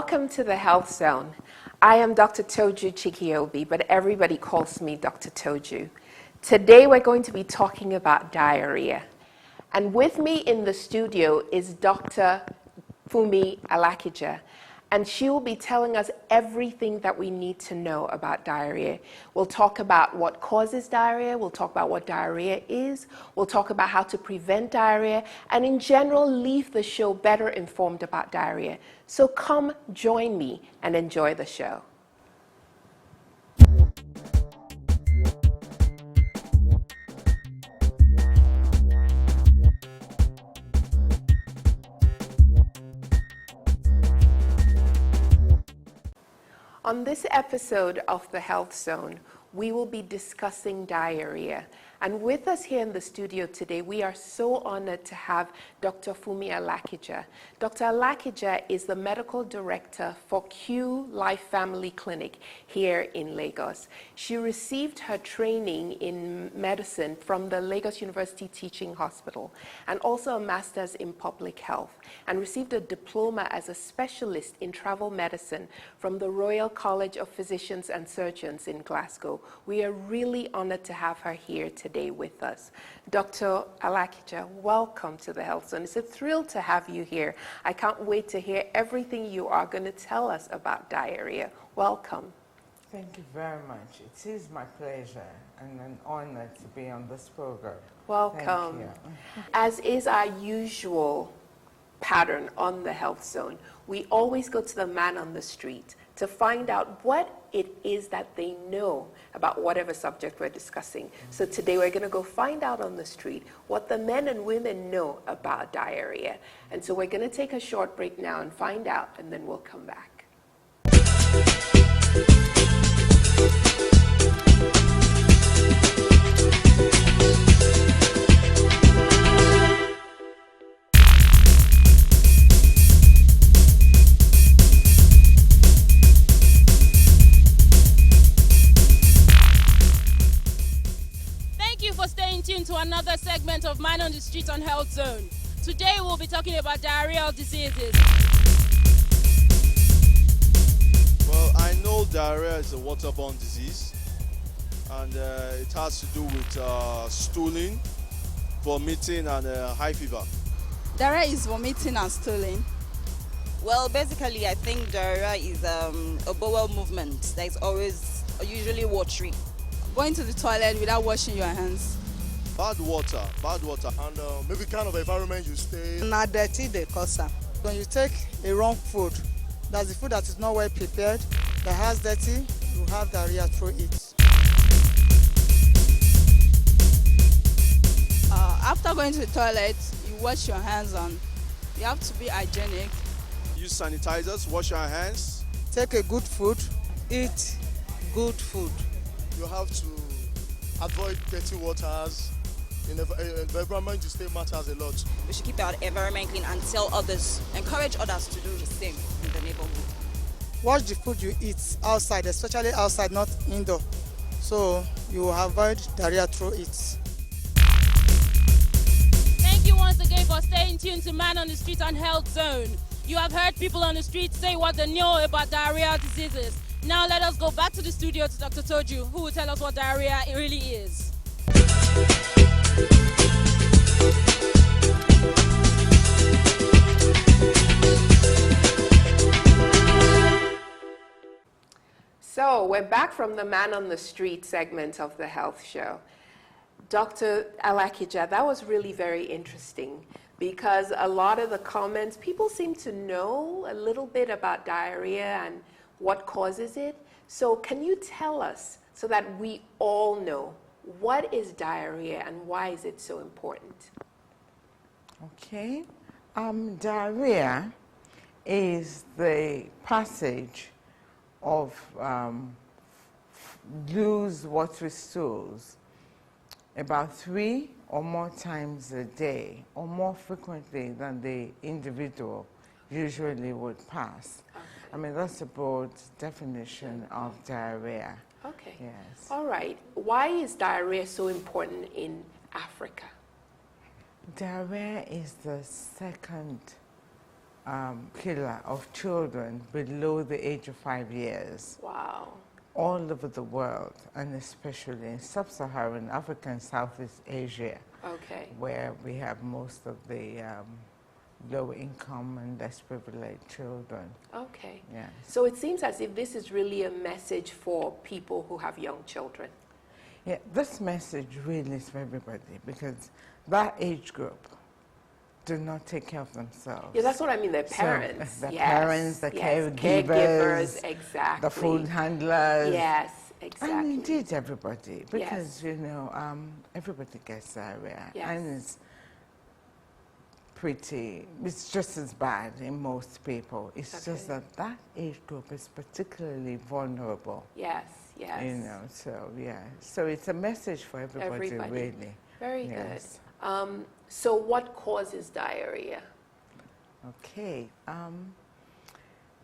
Welcome to the Health Zone. I am Dr. Toju Chikiobi, but everybody calls me Dr. Toju. Today we're going to be talking about diarrhea. And with me in the studio is Dr. Fumi Alakija, and she will be telling us everything that we need to know about diarrhea. We'll talk about what causes diarrhea, we'll talk about what diarrhea is, we'll talk about how to prevent diarrhea, and in general, leave the show better informed about diarrhea. So come join me and enjoy the show. On this episode of the Health Zone, we will be discussing diarrhea. And with us here in the studio today, we are so honored to have Dr. Fumi Alakija. Dr. Alakija is the medical director for Q Life Family Clinic here in Lagos. She received her training in medicine from the Lagos University Teaching Hospital and also a master's in public health, and received a diploma as a specialist in travel medicine from the Royal College of Physicians and Surgeons in Glasgow. We are really honored to have her here today with us. Dr. Alakija, welcome to the Health Zone. It's a thrill to have you here. I can't wait to hear everything you are going to tell us about diarrhea. Welcome. Thank you very much. It is my pleasure and an honor to be on this program. Welcome. Thank you. As is our usual pattern on the Health Zone, we always go to the man on the street to find out what it is that they know about whatever subject we're discussing. So today we're going to go find out on the street what the men and women know about diarrhea. And so we're going to take a short break now and find out, and then we'll come back. Tuned to another segment of Man on the Street on Health Zone. Today we'll be talking about diarrheal diseases. Well, I know diarrhea is a waterborne disease, and it has to do with stooling, vomiting, and high fever. Diarrhea is vomiting and stooling. Well, basically, I think diarrhea is a bowel movement that is always usually watery. Going to the toilet without washing your hands. Bad water, and maybe kind of environment you stay. Na dirty they cause am. When you take a wrong food, that's the food that is not well prepared, that has dirty, you have diarrhea through it. After going to the toilet, you wash your hands and you have to be hygienic. Use sanitizers, wash your hands. Take a good food, eat good food. You have to avoid dirty waters. In the environment you stay matters a lot. We should keep our environment clean and tell others, encourage others to do the same in the neighborhood. Watch the food you eat outside, especially outside, not indoor. So you will avoid diarrhea through it. Thank you once again for staying tuned to Man on the Street on Health Zone. You have heard people on the street say what they know about diarrheal diseases. Now let us go back to the studio to Dr. Toju, who will tell us what diarrhea really is. So we're back from the Man on the Street segment of the health show. Dr. Alakija, that was really very interesting because a lot of the comments, people seem to know a little bit about diarrhea and what causes it. So can you tell us, so that we all know, what is diarrhea and why is it so important? Okay. Diarrhea is the passage of loose watery stools about 3 or more times a day, or more frequently than the individual usually would pass. Okay. I mean, that's a broad definition of diarrhea. Okay. Yes. All right. Why is diarrhea so important in Africa? Diarrhea is the second killer of children below the age of 5 years. Wow. All over the world, and especially in sub-Saharan Africa and Southeast Asia, Okay. where we have most of the low-income and less privileged children. Okay. Yeah. So it seems as if this is really a message for people who have young children. Yeah, this message really is for everybody, because that age group do not take care of themselves. Yeah, that's what I mean. Their So, parents. the Yes, parents, the yes, caregivers, exactly. the food handlers. Yes, exactly. And indeed everybody, because, Yes. you know, everybody gets diarrhea. Yes. And it's just as bad in most people. It's just Okay. that age group is particularly vulnerable. Yes, yes. You know, so yeah. So it's a message for everybody. Really. Very Yes. good. So what causes diarrhea? Okay.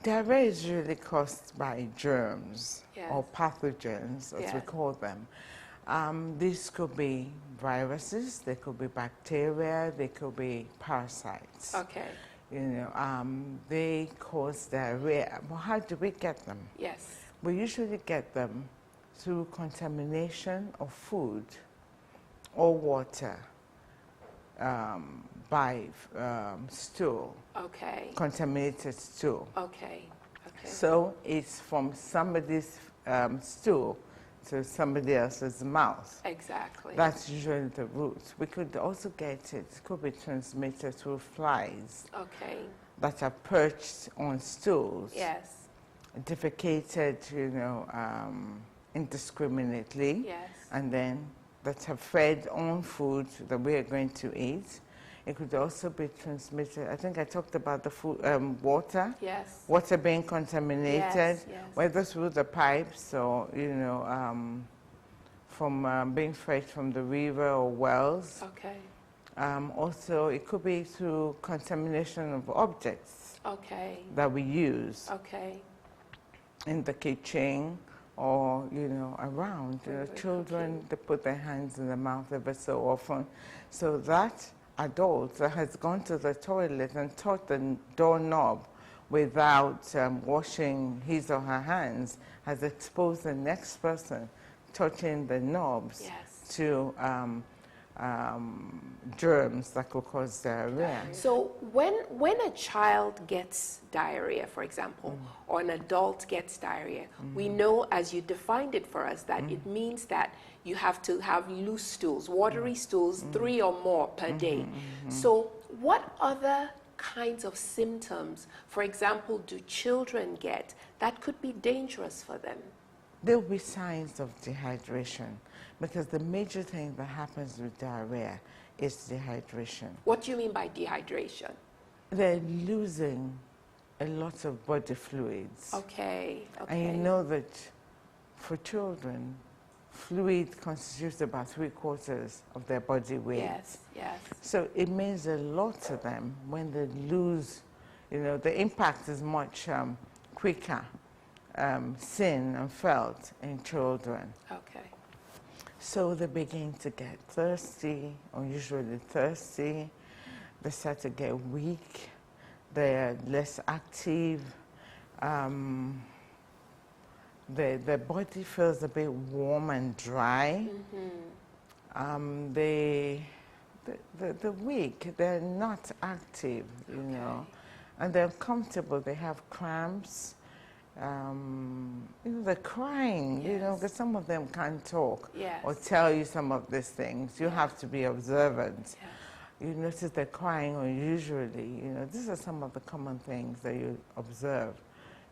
Diarrhea is usually caused by germs or Yes. pathogens, as we Yes. call them. These could be viruses, they could be bacteria, they could be parasites. Okay. You know, they cause diarrhea. Well, how do we get them? Yes. We usually get them through contamination of food or water by stool, Okay. contaminated stool. Okay. Okay. So it's from somebody's stool to somebody else's mouth. Exactly. That's usually the route. We could also get it could be transmitted through flies Okay. that are perched on stools, Yes. defecated, you know, indiscriminately, Yes. and then that have fed on food that we are going to eat. It could also be transmitted. I think I talked about the food, water. Yes. Water being contaminated, Yes, yes. whether through the pipes or, you know, from being fed from the river or wells. Okay. Also, it could be through contamination of objects Okay. that we use Okay. in the kitchen or, you know, around. You know, children, they put their hands in the mouth ever so often. So that adult that has gone to the toilet and touched the doorknob without washing his or her hands has exposed the next person touching the knobs Yes. to germs that could cause diarrhea. So when a child gets diarrhea, for example, or an adult gets diarrhea, we know, as you defined it for us, that it means that you have to have loose stools, watery stools, 3 or more per day. So what other kinds of symptoms, for example, do children get that could be dangerous for them? There will be signs of dehydration, because the major thing that happens with diarrhea is dehydration. What do you mean by dehydration? They're losing a lot of body fluids. Okay, okay. And you know that for children, fluid constitutes about 3/4 of their body weight. Yes, yes. So it means a lot to them when they lose, you know, the impact is much quicker, seen and felt in children. Okay. So they begin to get thirsty, or usually thirsty. They start to get weak. They're less active. The body feels a bit warm and dry. They're weak. They're not active, you know. And they're uncomfortable. They have cramps. You know, they're crying, you know, because some of them can't talk or tell you some of these things. You have to be observant. You notice they're crying unusually, you know. These are some of the common things that you observe,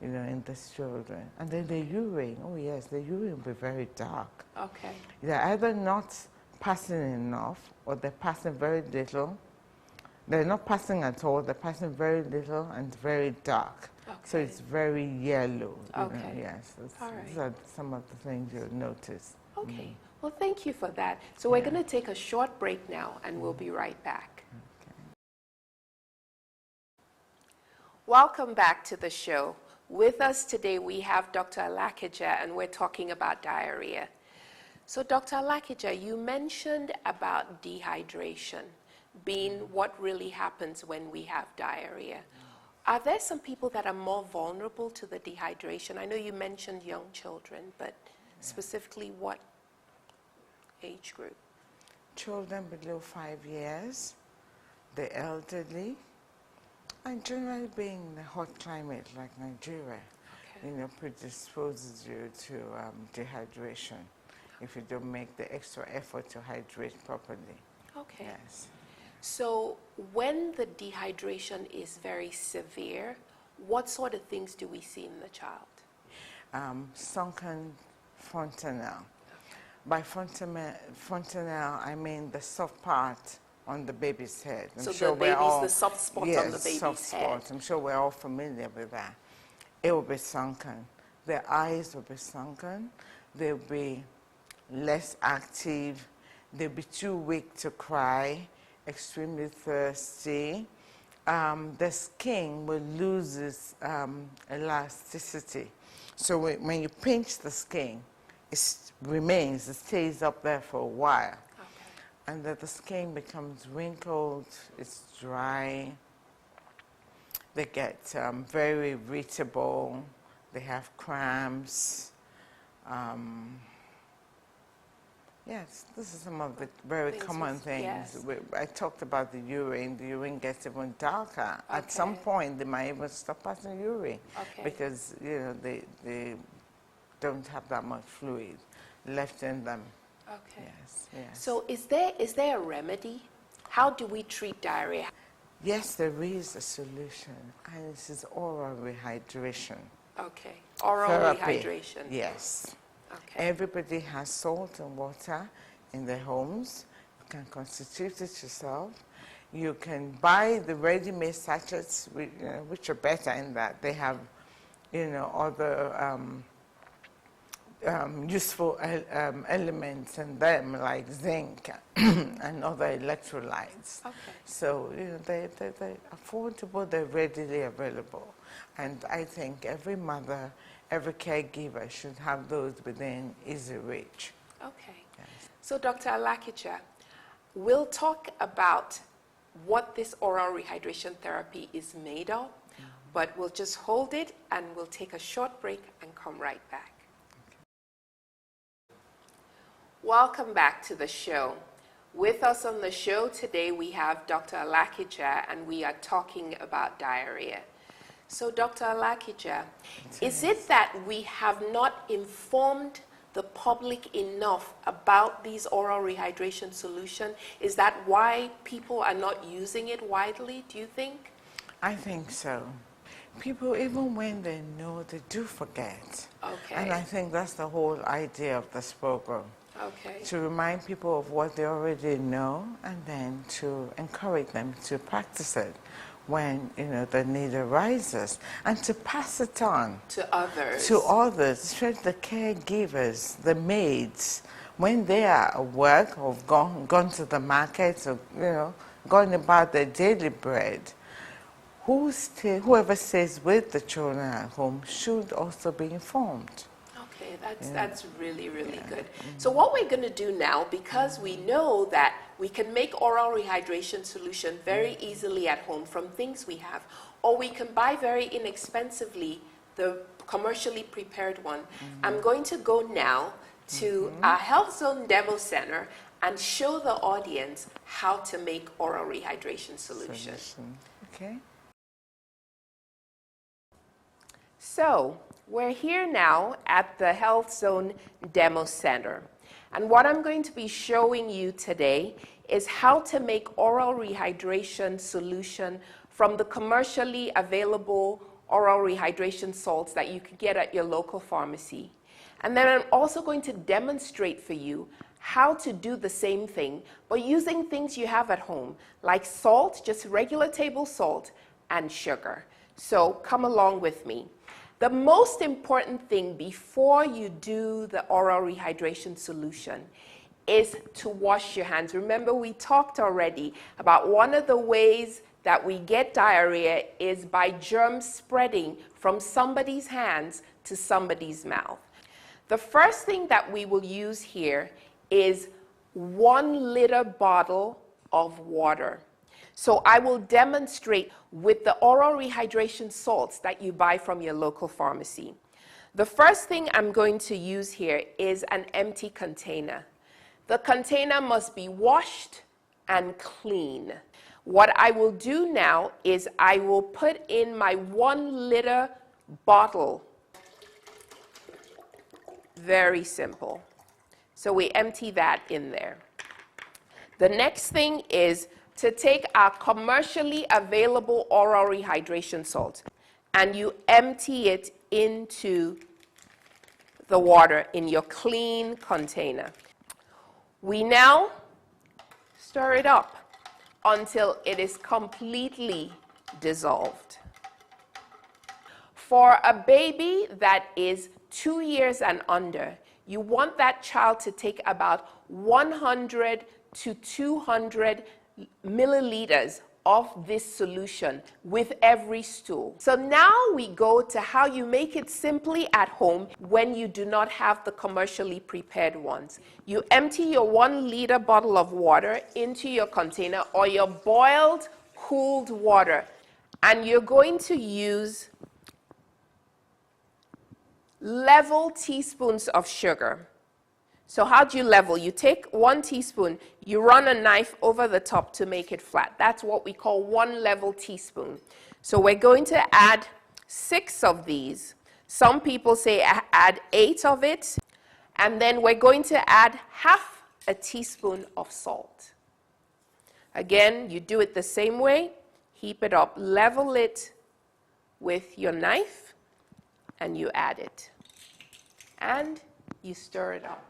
you know, in these children. And then the urine, oh yes, the urine will be very dark. Okay. They're either not passing enough or they're passing very little. They're not passing at all, they're passing very little and very dark. So it's very yellow. You know, yes. These are some of the things you'll notice. Okay. Well, thank you for that. So we're going to take a short break now, and we'll be right back. Welcome back to the show. With us today, we have Dr. Alakija, and we're talking about diarrhea. So, Dr. Alakija, you mentioned about dehydration being what really happens when we have diarrhea. Are there some people that are more vulnerable to the dehydration? I know you mentioned young children, but specifically what age group? Children below 5 years, the elderly, and generally being in a hot climate like Nigeria, predisposes you to dehydration if you don't make the extra effort to hydrate properly. Okay. Yes. So when the dehydration is very severe, what sort of things do we see in the child? Sunken fontanelle. By fontanelle, I mean the soft part on the baby's head. So the baby's the soft spot on the baby's soft head. spot. I'm sure we're all familiar with that. It will be sunken. Their eyes will be sunken. They'll be less active. They'll be too weak to cry, extremely thirsty. The skin will lose its elasticity. So when you pinch the skin, it remains, it stays up there for a while. Okay. And that the skin becomes wrinkled, it's dry, they get very irritable, they have cramps. Yes, this is some of the very common things. Yes. I talked about the urine gets even darker. Okay. At some point, they might even stop passing urine because, they don't have that much fluid left in them. Okay. Yes, yes. So is there a remedy? How do we treat diarrhea? Yes, there is a solution, and this is oral rehydration. Okay. Oral Therapy. rehydration. Yes. Okay. Everybody has salt and water in their homes. You can constitute it yourself. You can buy the ready-made sachets, which are better in that they have, other useful elements in them, like zinc and other electrolytes. Okay. So, they're affordable, they're readily available. And I think every mother, every caregiver should have those within easy reach. Okay. Yes. So Dr. Alakicha, we'll talk about what this oral rehydration therapy is made of, but we'll just hold it and we'll take a short break and come right back. Welcome back to the show. With us on the show today, we have Dr. Alakicha, and we are talking about diarrhea. So, Dr. Alakicha, is it that we have not informed the public enough about these oral rehydration solution? Is that why people are not using it widely, do you think? I think so. People, even when they know, they do forget. Okay. And I think that's the whole idea of this program. Okay. To remind people of what they already know, and then to encourage them to practice it when the need arises, and to pass it on To others. to others, especially the caregivers, the maids, when they are at work or gone to the market or going about their daily bread. Whoever stays with the children at home should also be informed. Okay, that's really, really good. So what we're going to do now, because we know that we can make oral rehydration solution very easily at home from things we have, or we can buy very inexpensively the commercially prepared one. I'm going to go now to our Health Zone Demo Center and show the audience how to make oral rehydration solution. Okay. So, we're here now at the Health Zone Demo Center. And what I'm going to be showing you today is how to make oral rehydration solution from the commercially available oral rehydration salts that you can get at your local pharmacy. And then I'm also going to demonstrate for you how to do the same thing, but using things you have at home, like salt, just regular table salt, and sugar. So come along with me. The most important thing before you do the oral rehydration solution is to wash your hands. Remember, we talked already about one of the ways that we get diarrhea is by germs spreading from somebody's hands to somebody's mouth. The first thing that we will use here is 1 liter bottle of water. So I will demonstrate with the oral rehydration salts that you buy from your local pharmacy. The first thing I'm going to use here is an empty container. The container must be washed and clean. What I will do now is I will put in my 1 liter bottle. Very simple. So we empty that in there. The next thing is to take our commercially available oral rehydration salt and you empty it into the water in your clean container. We now stir it up until it is completely dissolved. For a baby that is 2 years and under, you want that child to take about 100 to 200 milliliters of this solution with every stool. So now we go to how you make it simply at home when you do not have the commercially prepared ones. You empty your 1 liter bottle of water into your container or your boiled, cooled water, and you're going to use level teaspoons of sugar. So how do you level? You take 1 teaspoon, you run a knife over the top to make it flat. That's what we call 1 level teaspoon. So we're going to add 6 of these. Some people say add 8 of it. And then we're going to add half a teaspoon of salt. Again, you do it the same way. Heap it up, level it with your knife, and you add it. And you stir it up.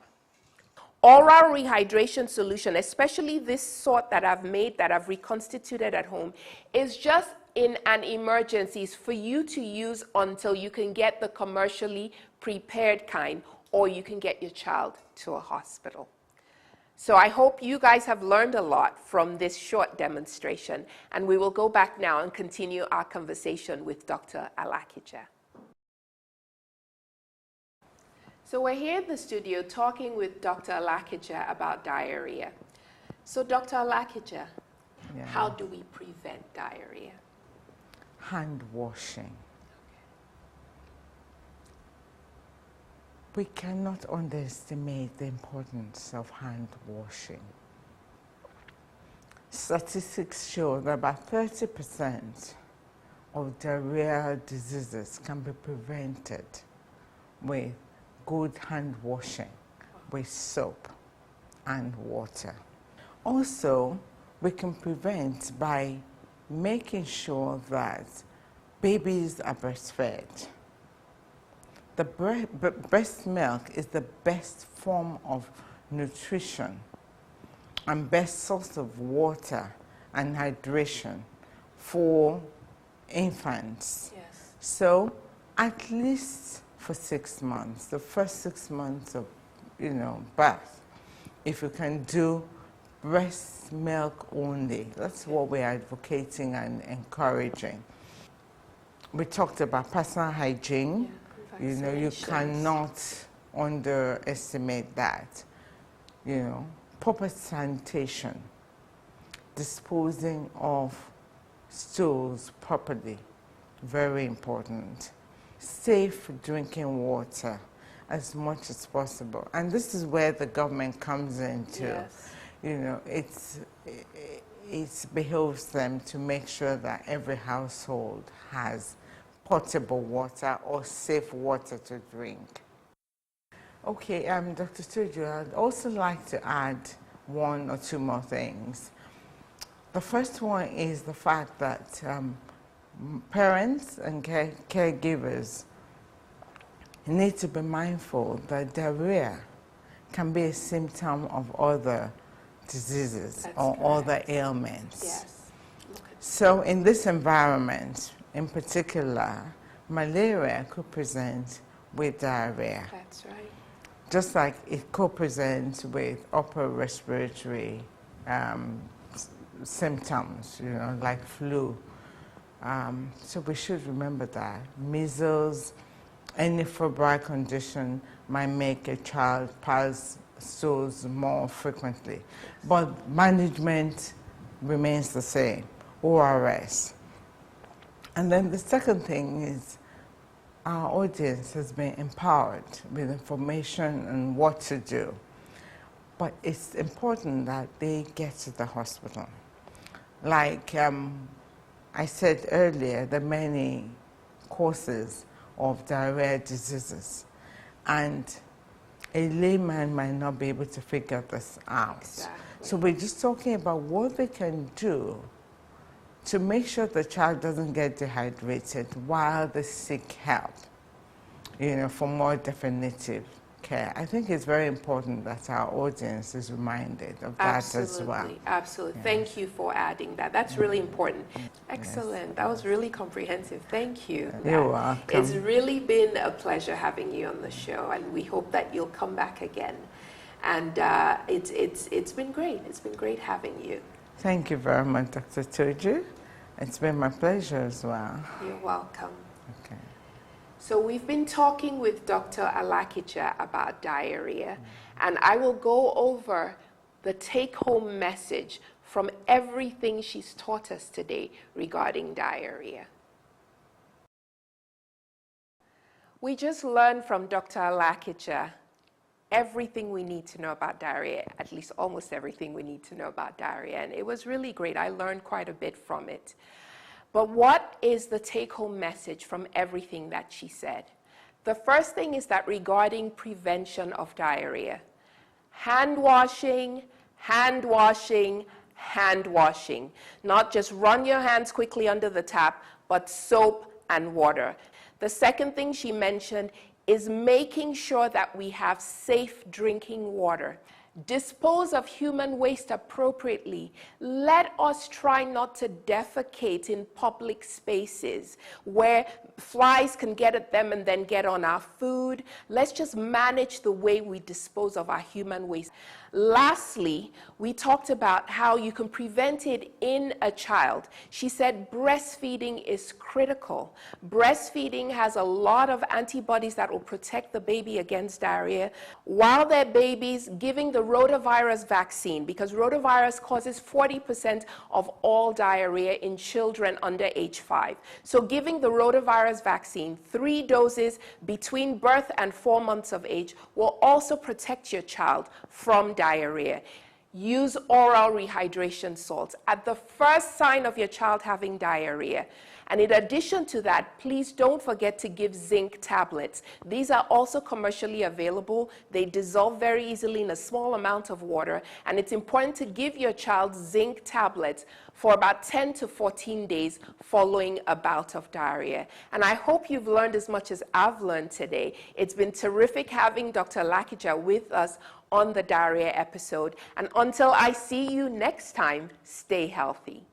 Oral rehydration solution, especially this sort that I've made, that I've reconstituted at home, is just in an emergency. It's for you to use until you can get the commercially prepared kind, or you can get your child to a hospital. So I hope you guys have learned a lot from this short demonstration, and we will go back now and continue our conversation with Dr. Alakija. So we're here in the studio talking with Dr. Alakija about diarrhea. So Dr. Alakija, how do we prevent diarrhea? Hand washing. We cannot underestimate the importance of hand washing. Statistics show that about 30% of diarrheal diseases can be prevented with good hand washing with soap and water. Also, we can prevent by making sure that babies are breastfed. The breast milk is the best form of nutrition and best source of water and hydration for infants. Yes. So at least for 6 months, the first 6 months of, birth, if you can do breast milk only, that's what we're advocating and encouraging. We talked about personal hygiene. You cannot underestimate that. Proper sanitation, disposing of stools properly, very important. Safe drinking water as much as possible. And this is where the government comes into. Yes. It behoves them to make sure that every household has potable water or safe water to drink. Okay, Dr. Toju, I'd also like to add 1 or 2 more things. The first one is the fact that parents and caregivers need to be mindful that diarrhea can be a symptom of other diseases or other ailments. Yes. So in this environment, in particular, malaria could present with diarrhea. That's right. Just like it co-presents with upper respiratory symptoms, like flu. So we should remember that. Measles, any febrile condition might make a child pass stools more frequently. But management remains the same. ORS. And then the second thing is our audience has been empowered with information on what to do. But it's important that they get to the hospital. Like I said earlier, there are many causes of diarrhea diseases. And a layman might not be able to figure this out. Exactly. So we're just talking about what they can do to make sure the child doesn't get dehydrated while they seek help, for more definitive care. I think it's very important that our audience is reminded of that as well. Absolutely. Thank you for adding that. That's really important. Excellent. That was really comprehensive. Thank you. You're welcome. It's really been a pleasure having you on the show, and we hope that you'll come back again. And it's been great. It's been great having you. Thank you very much, Dr. Toju. It's been my pleasure as well. You're welcome. Okay. So we've been talking with Dr. Alakija about diarrhea, and I will go over the take-home message from everything she's taught us today regarding diarrhea. We just learned from Dr. Alakija everything we need to know about diarrhea, at least almost everything we need to know about diarrhea, and it was really great. I learned quite a bit from it. But what is the take-home message from everything that she said? The first thing is that regarding prevention of diarrhea, hand washing, hand washing, hand washing. Not just run your hands quickly under the tap, but soap and water. The second thing she mentioned is making sure that we have safe drinking water. Dispose of human waste appropriately. Let us try not to defecate in public spaces where flies can get at them and then get on our food. Let's just manage the way we dispose of our human waste. Lastly, we talked about how you can prevent it in a child. She said breastfeeding is critical. Breastfeeding has a lot of antibodies that will protect the baby against diarrhea. While they're babies, giving the rotavirus vaccine, because rotavirus causes 40% of all diarrhea in children under age 5. So giving the rotavirus vaccine, 3 doses between birth and 4 months of age, will also protect your child from diarrhea. Use oral rehydration salts at the first sign of your child having diarrhea. And in addition to that, please don't forget to give zinc tablets. These are also commercially available. They dissolve very easily in a small amount of water. And it's important to give your child zinc tablets for about 10 to 14 days following a bout of diarrhea. And I hope you've learned as much as I've learned today. It's been terrific having Dr. Alakija with us on the diarrhea episode. And until I see you next time, stay healthy.